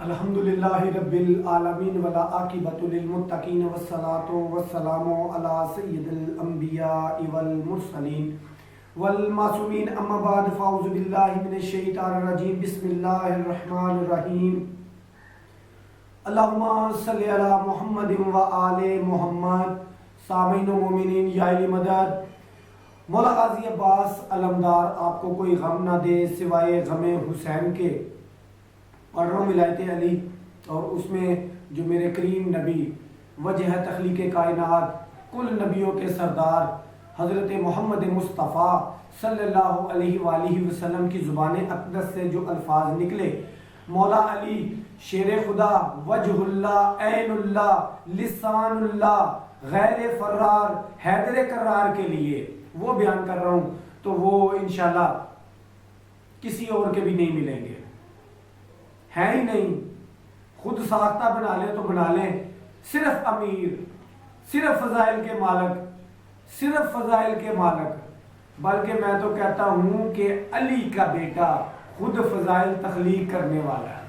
الحمدللہ رب العالمین والعاقبۃ للمتقین والصلاۃ والسلام علی سید الانبیاء والمرسلین والمعصومین اما بعد فاعوذ باللہ من الشیطان الرجیم بسم اللہ الرحمن الرحیم اللہم صلی علی محمد وآل محمد۔ سامعین و مومنین یا علی مدد، مولا غازی عباس علمدار آپ کو کوئی غم نہ دے سوائے غم حسین کے۔ پڑھ رہا ہوں ولایت علی، اور اس میں جو میرے کریم نبی وجہ تخلیق کائنات کل نبیوں کے سردار حضرت محمد مصطفیٰ صلی اللہ علیہ وآلہ وسلم کی زبان اقدس سے جو الفاظ نکلے، مولا علی شیر خدا، وجہ اللہ، عین اللہ، لسان اللہ، غیر فرار، حیدر کرار کے لیے وہ بیان کر رہا ہوں، تو وہ انشاءاللہ کسی اور کے بھی نہیں ملیں گے، ہیں ہی نہیں۔ خود ساختہ بنا لیں تو بنا لیں، صرف امیر، صرف فضائل کے مالک، صرف فضائل کے مالک، بلکہ میں تو کہتا ہوں کہ علی کا بیٹا خود فضائل تخلیق کرنے والا ہے،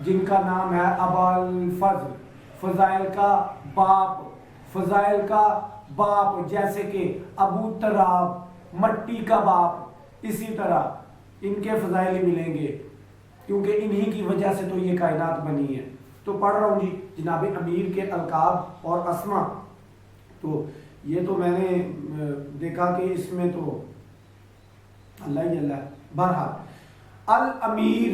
جن کا نام ہے ابا الفضل، فضائل کا باپ، فضائل کا باپ، جیسے کہ ابو تراب مٹی کا باپ، اسی طرح ان کے فضائل ہی ملیں گے، کیونکہ انہی کی وجہ سے تو یہ کائنات بنی ہے۔ تو پڑھ رہا ہوں جی جناب امیر کے القاب اور اسما۔ تو یہ تو میں نے دیکھا کہ اس میں تو اللہ ہی اللہ ہے۔ بہرحال الامیر،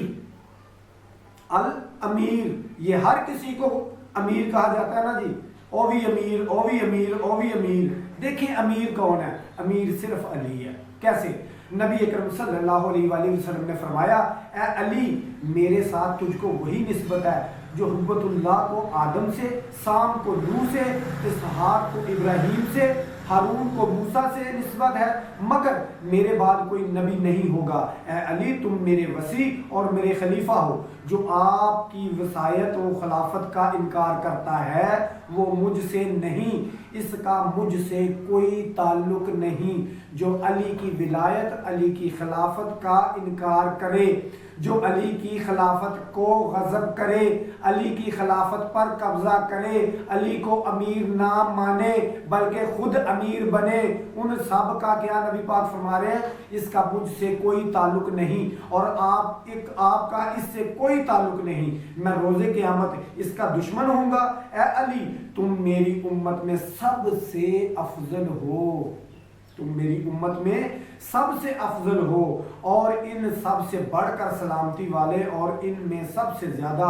الامیر، یہ ہر کسی کو امیر کہا جاتا ہے نا جی، او بھی امیر، او بھی امیر، او بھی امیر۔ دیکھیں امیر کون ہے؟ امیر صرف علی ہے۔ کیسے؟ نبی اکرم صلی اللہ علیہ وآلہ وسلم نے فرمایا، اے علی میرے ساتھ تجھ کو وہی نسبت ہے جو حبت اللہ کو آدم سے، سام کو نوح سے، اسحاق کو ابراہیم سے، ہارون کو موسیٰ سے نسبت ہے، مگر میرے بعد کوئی نبی نہیں ہوگا۔ اے علی تم میرے وصی اور میرے خلیفہ ہو، جو آپ کی وصایت و خلافت کا انکار کرتا ہے وہ مجھ سے نہیں، اس کا مجھ سے کوئی تعلق نہیں۔ جو علی کی ولایت، علی کی خلافت کا انکار کرے، جو علی کی خلافت کو غضب کرے، علی کی خلافت پر قبضہ کرے، علی کو امیر نہ مانے بلکہ خود امیر بنے، ان سب کا کیا نبی پاک فرما رہے ہیں؟ اس کا مجھ سے کوئی تعلق نہیں، اور آپ کا اس سے کوئی تعلق نہیں، میں روز قیامت اس کا دشمن ہوں گا۔ اے علی تم میری امت میں سب سے افضل ہو، تم میری امت میں سب سے افضل ہو، اور ان سب سے بڑھ کر سلامتی والے، اور ان میں سب سے زیادہ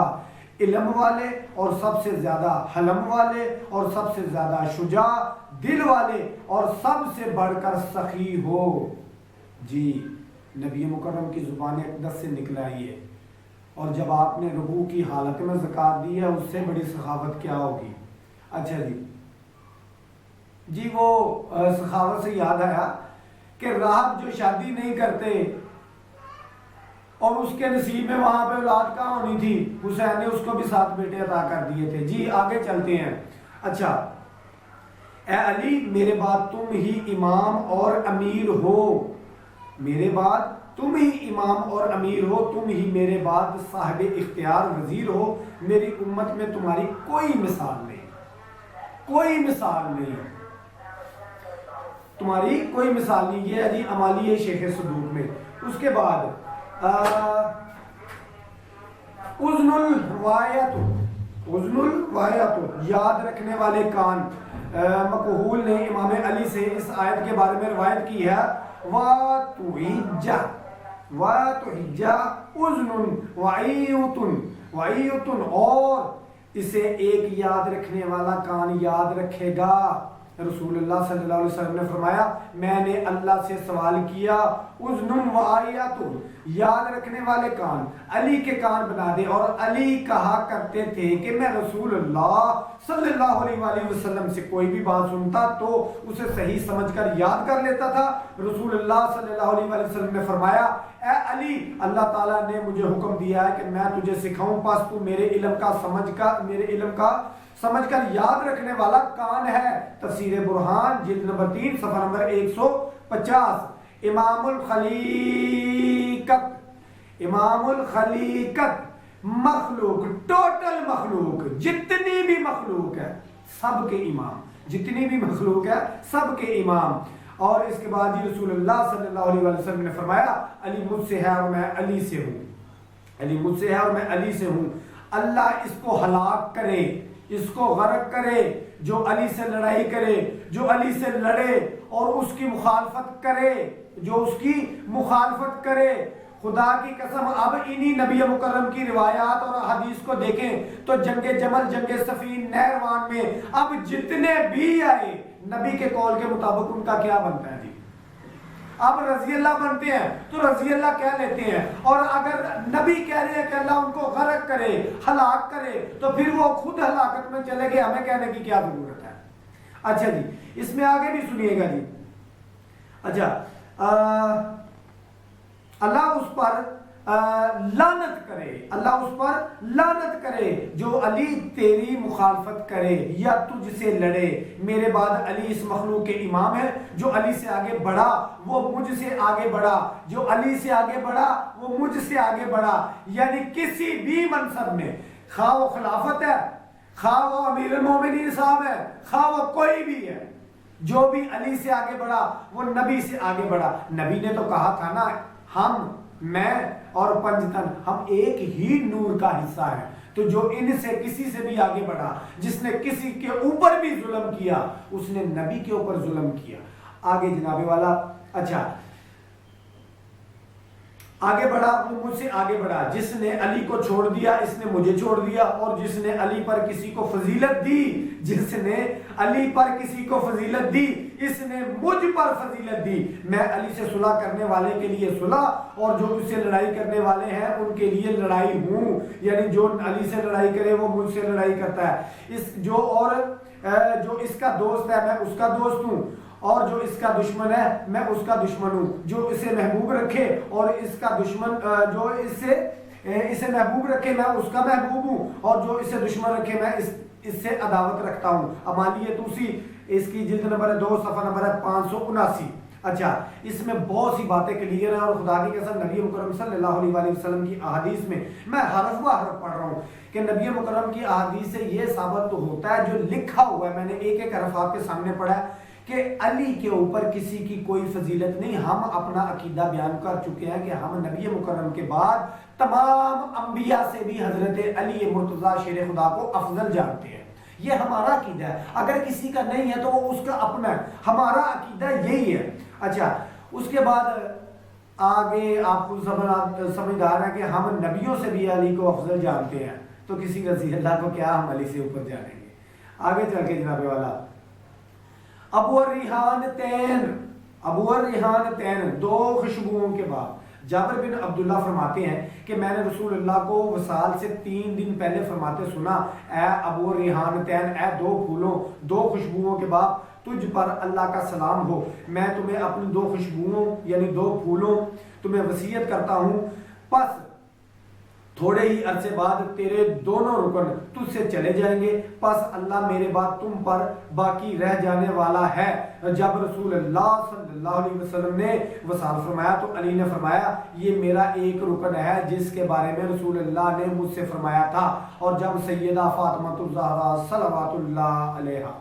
علم والے، اور سب سے زیادہ حلم والے، اور سب سے زیادہ شجاع دل والے، اور سب سے بڑھ کر سخی ہو۔ جی نبی مکرم کی زبان اقدس سے نکلا یہ، اور جب آپ نے رکوع کی حالت میں زکوٰۃ دی ہے، اس سے بڑی سخاوت کیا ہوگی؟ اچھا جی وہ سخاوت سے یاد آیا کہ راہب جو شادی نہیں کرتے اور اس کے نصیب میں وہاں پہ اولاد کہاں ہونی تھی، حسین نے اس کو بھی 7 بیٹے عطا کر دیے تھے۔ جی آگے چلتے ہیں۔ اچھا، اے علی میرے بعد تم ہی امام اور امیر ہو، میرے بعد تم ہی امام اور امیر ہو، تم ہی میرے بعد صاحب اختیار وزیر ہو، میری امت میں تمہاری کوئی مثال نہیں، کوئی مثال نہیں، تمہاری کوئی مثال نہیں۔ یہ ہے جی امالی شیخ صدوق میں۔ اس کے بعد اذن الوایت، اذن الوایت یاد رکھنے والے کان۔ مکحول نے امام علی سے اس آیت کے بارے میں روایت کی ہے، وَتُحِجَّ وَتُحِجَّ اذن وَعِیُّتٌ، اور اسے ایک یاد رکھنے والا کان یاد رکھے گا۔ رسول اللہ صلی اللہ علیہ وسلم نے فرمایا، میں نے اللہ سے سوال کیا، اذن وعیت، یاد رکھنے والے کان، علی کے کان بنا دے۔ اور علی کہا کرتے تھے کہ میں رسول اللہ صلی اللہ علیہ وآلہ وسلم سے کوئی بھی بات سنتا تو اسے صحیح سمجھ کر یاد کر لیتا تھا۔ رسول اللہ صلی اللہ علیہ وآلہ وسلم نے فرمایا، اے علی اللہ تعالیٰ نے مجھے حکم دیا ہے کہ میں تجھے سکھاؤں، پس تو میرے علم کا سمجھ کر یاد رکھنے والا کان ہے۔ تفسیر برہان جلد نمبر 3 صفحہ نمبر 150۔ امام الخلیقت مخلوق، ٹوٹل مخلوق، جتنی بھی مخلوق ہے سب کے امام، جتنی بھی مخلوق ہے سب کے امام۔ اور اس کے بعد جی رسول اللہ صلی اللہ علیہ وسلم نے فرمایا علی مجھ سے ہے اور میں علی سے ہوں، علی مجھ سے ہے اور میں علی سے ہوں۔ اللہ اس کو ہلاک کرے، اس کو غرق کرے جو علی سے لڑائی کرے، جو علی سے لڑے اور اس کی مخالفت کرے، جو اس کی مخالفت کرے۔ خدا کی قسم اب انہی نبی مکرم کی روایات اور حدیث کو دیکھیں تو جنگ جمل، جنگ صفین، نہروان میں اب جتنے بھی آئے نبی کے قول کے مطابق ان کا کیا بنتا ہے جی؟ اب رضی اللہ بنتے ہیں تو رضی اللہ کہہ لیتے ہیں، اور اگر نبی کہہ رہے ہیں کہ اللہ ان کو غرق کرے، ہلاک کرے، تو پھر وہ خود ہلاکت میں چلے گئے، ہمیں کہنے کی کیا ضرورت ہے؟ اچھا جی اس میں آگے بھی سنیے گا جی۔ اچھا اللہ اس پر لعنت کرے، اللہ اس پر لعنت کرے جو علی تیری مخالفت کرے یا تجھ سے لڑے۔ میرے بعد علی اس مخلوق کے امام ہے، جو علی سے آگے بڑھا وہ مجھ سے آگے بڑھا، جو علی سے آگے بڑھا وہ مجھ سے آگے بڑھا۔ یعنی کسی بھی منصب میں، خواہ وہ خلافت ہے، خواہ وہ امیر المومنین صاحب ہے، خواہ وہ کوئی بھی ہے، جو بھی علی سے آگے بڑھا وہ نبی سے آگے بڑھا۔ نبی نے تو کہا تھا نا ہم، میں اور پنجتن ہم ایک ہی نور کا حصہ ہے، تو جو ان سے کسی سے بھی آگے بڑھا، جس نے کسی کے اوپر بھی ظلم کیا اس نے نبی کے اوپر ظلم کیا۔ آگے جناب والا، اچھا آگے بڑھا وہ مجھ سے آگے بڑھا، جس نے علی کو چھوڑ دیا اس نے مجھے چھوڑ دیا، اور جس نے علی پر کسی کو فضیلت دی، جس نے علی پر کسی کو فضیلت دی اس نے مجھ پر فضیلت دی۔ میں علی سے صلح کرنے والے کے لیے صلح، اور جو اس سے لڑائی کرنے والے ہیں ان کے لیے لڑائی ہوں، یعنی جو علی سے لڑائی کرے وہ مجھ سے لڑائی کرتا ہے۔ جو اس کا دوست ہے میں اس کا دوست ہوں، اور جو اس کا دشمن ہے میں اس کا دشمن ہوں۔ جو اسے محبوب رکھے اور اس کا دشمن، جو اسے محبوب رکھے میں اس کا محبوب ہوں، اور جو اسے دشمن رکھے میں اس سے عداوت رکھتا ہوں۔ امالیہ توسی اس کی جلد نمبر 2 صفحہ نمبر 579۔ اچھا اس میں بہت سی باتیں کلیئر ہیں، اور خدا کی قسم نبی مکرم صلی اللہ علیہ وسلم کی احادیث میں میں حرف و حرف پڑھ رہا ہوں کہ نبی مکرم کی احادیث سے یہ ثابت تو ہوتا ہے جو لکھا ہوا ہے، میں نے ایک ایک حرف آپ کے سامنے پڑھا ہے کہ علی کے اوپر کسی کی کوئی فضیلت نہیں۔ ہم اپنا عقیدہ بیان کر چکے ہیں کہ ہم نبی مکرم کے بعد تمام انبیاء سے بھی حضرت علی مرتضیٰ شیر خدا کو افضل جانتے ہیں، یہ ہمارا عقیدہ ہے۔ اگر کسی کا نہیں ہے تو وہ اس کا اپنا ہے، ہمارا عقیدہ یہی ہے۔ اچھا اس کے بعد آگے آپ کو سمجھدار ہے کہ ہم نبیوں سے بھی علی کو افضل جانتے ہیں، تو کسی رضی اللہ کو کیا ہم علی سے اوپر جانیں گے؟ آگے چل کے جناب والا ابو الریحان تین، 2 خوشبوؤں کے بعد جابر بن عبداللہ فرماتے ہیں کہ میں نے رسول اللہ کو وصال سے 3 دن پہلے فرماتے سنا، اے ابو الریحان تین، اے 2 پھولوں، 2 خوشبوؤں کے بعد تجھ پر اللہ کا سلام ہو، میں تمہیں اپنی 2 خوشبوؤں یعنی 2 پھولوں تمہیں وصیت کرتا ہوں، پس تھوڑے ہی عرصے بعد تیرے دونوں رکن تجھ سے چلے جائیں گے، پس اللہ میرے بعد تم پر باقی رہ جانے والا ہے۔ جب رسول اللہ صلی اللہ علیہ وسلم نے وصال فرمایا تو علی نے فرمایا یہ میرا ایک رکن ہے جس کے بارے میں رسول اللہ نے مجھ سے فرمایا تھا۔ اور جب سیدہ فاطمہ الزہرا صلوات اللہ علیہا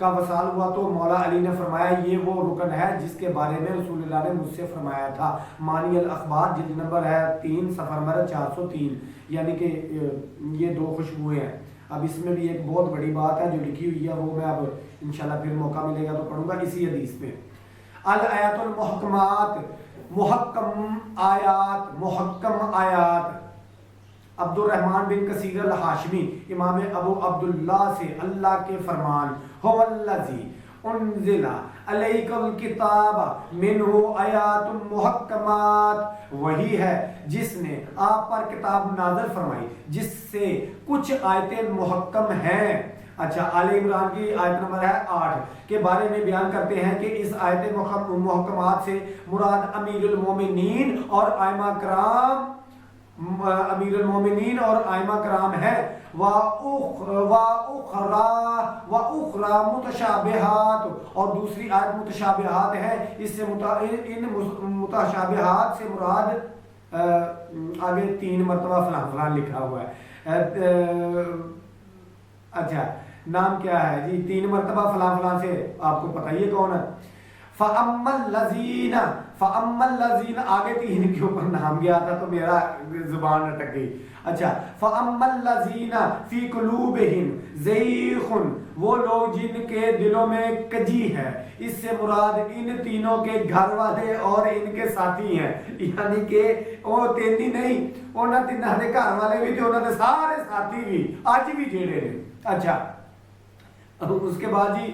کا وصال ہوا تو مولا علی نے فرمایا یہ وہ رکن ہے جس کے بارے میں رسول اللہ نے مجھ سے فرمایا تھا۔ مانی الاخبار جلد نمبر ہے 3 صفحہ نمبر 403، یعنی کہ یہ 2 خوشبوئیں ہیں۔ اب اس میں بھی ایک بہت بڑی بات ہے جو لکھی ہوئی ہے، وہ میں اب انشاءاللہ پھر موقع ملے گا تو پڑھوں گا اسی حدیث میں۔ الآیات المحکمات، محکم آیات، عبد الرحمن بن کثیر الحاشمی امام ابو عبداللہ سے اللہ کے فرمان، هو الذی انزل علیک الکتاب منہ آیات محکمات، وہی ہے جس نے آپ پر کتاب نازل فرمائی جس سے کچھ آیتیں محکم ہیں۔ اچھا آل عمران کی آیت نمبر ہے 8 کے بارے میں بیان کرتے ہیں کہ اس آیت محکمات سے مراد امیر المومنین اور ائمہ کرام، امیر المومنین اور ائمہ کرام ہے۔ وَأُخْرَى متشابہات، اور دوسری آیت متشابہات ہے، اس سے ان متشابہات سے مراد آگے 3 مرتبہ فلاں فلاں لکھا ہوا ہے، اچھا نام کیا ہے جی، 3 مرتبہ فلاں فلاں سے آپ کو پتہ ہی کون ہے. فَأَمَّا الَّذِينَ آگے 3 کے اوپر نام گیا تھا تو میرا زبان اٹک گئی. اچھا فَأَمَّا الَّذِينَ فِي قُلُوبِهِمْ زَيْغٌ وہ لوگ جن کے دلوں میں کجی ہے، اس سے مراد ان تینوں کے گھر والے اور ان کے ساتھی ہیں، یعنی کہ وہ تینی نہیں، انہاں تیناں دے گھر والے بھی تے انہاں دے سارے ساتھی بھی اج بھی جڑے نے. اچھا اس کے بعد جی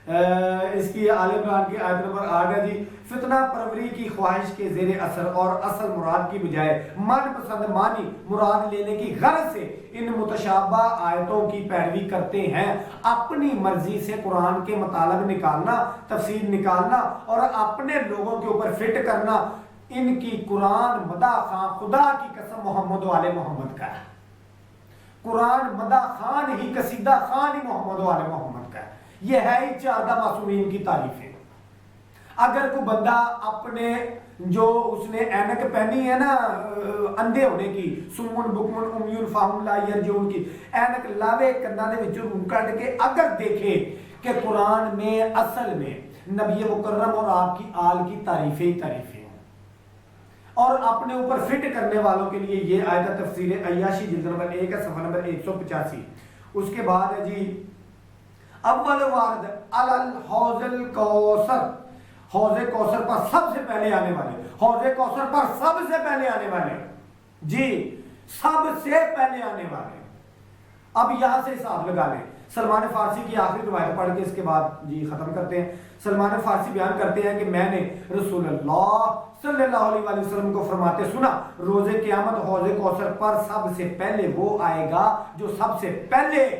اس کی آل عمران کی آیت نمبر 8 ہے جی، فتنہ پروری کی خواہش کے زیر اثر اور اصل مراد کی بجائے من پسند معنی مراد لینے کی غرض سے ان متشابہ آیتوں کی پیروی کرتے ہیں. اپنی مرضی سے قرآن کے مطالب نکالنا، تفسیر نکالنا اور اپنے لوگوں کے اوپر فٹ کرنا ان کی قرآن مدح خان خدا کی قسم محمد و آل محمد کا ہے. قرآن مدح خان ہی قصیدہ خان ہی محمد و آل محمد کا ہے. یہ ہے ہی 14 معصومین کی تعریفیں. اگر کوئی بندہ اپنے جو اس نے اینک پہنی ہے نا اندھے ہونے کی، سمن بکمن امیون فاہم لا یرجعون کی اینک لاوے کنا دے وچوں روح کڈ کے اگر دیکھے کہ قرآن میں اصل میں نبی مکرم اور آپ کی آل کی تعریفیں ہی تعریفیں ہیں، اور اپنے اوپر فٹ کرنے والوں کے لیے یہ آیت تفسیر عیاشی جلد نمبر 1 ہے، صفحہ نمبر 185. اس کے بعد ہے جی اول وارد علی الحوض الکوثر، حوض کوثر پر سب سے پہلے آنے والے، حوض کوثر پر سب سے پہلے آنے والے جی، سب سے پہلے آنے والے. اب یہاں سے حساب لگا لیں. سلمان فارسی کی آخری روایت پڑھ کے اس کے بعد جی ختم کرتے ہیں. سلمان فارسی بیان کرتے ہیں کہ میں نے رسول اللہ صلی اللہ علیہ وسلم کو فرماتے سنا، روز قیامت حوض کوثر پر سب سے پہلے وہ آئے گا جو سب سے پہلے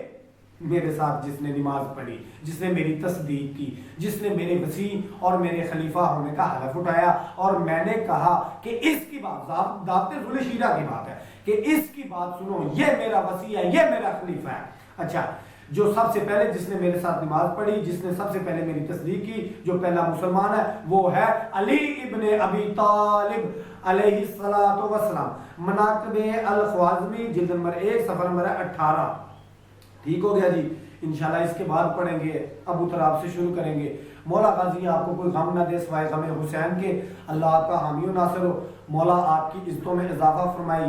میرے ساتھ جس نے نماز پڑھی، جس نے میری تصدیق کی، جس نے میرے وسیع اور میرے خلیفہ ہونے کا حلف اٹھایا. اور میں نے کہا کہ اس کی بات دعوت ذوالشیرہ کی بات ہے کہ اس کی بات سنو، یہ میرا وسیع ہے، یہ میرا خلیفہ ہے. اچھا جو سب سے پہلے جس نے میرے ساتھ نماز پڑھی، جس نے سب سے پہلے میری تصدیق کی، جو پہلا مسلمان ہے وہ ہے علی ابن ابی طالب علیہ السلام. مناقب الخوازمی جلد نمبر 1 صفحہ نمبر 18. ٹھیک ہو گیا جی. انشاءاللہ اس کے بعد پڑھیں گے ابو تراب سے شروع کریں گے. مولا غازی آپ کو کوئی غم نہ دے سوائے غم حسین کے. اللہ آپ کا حامی و ناصر ہو. مولا آپ کی عزتوں میں اضافہ فرمائے.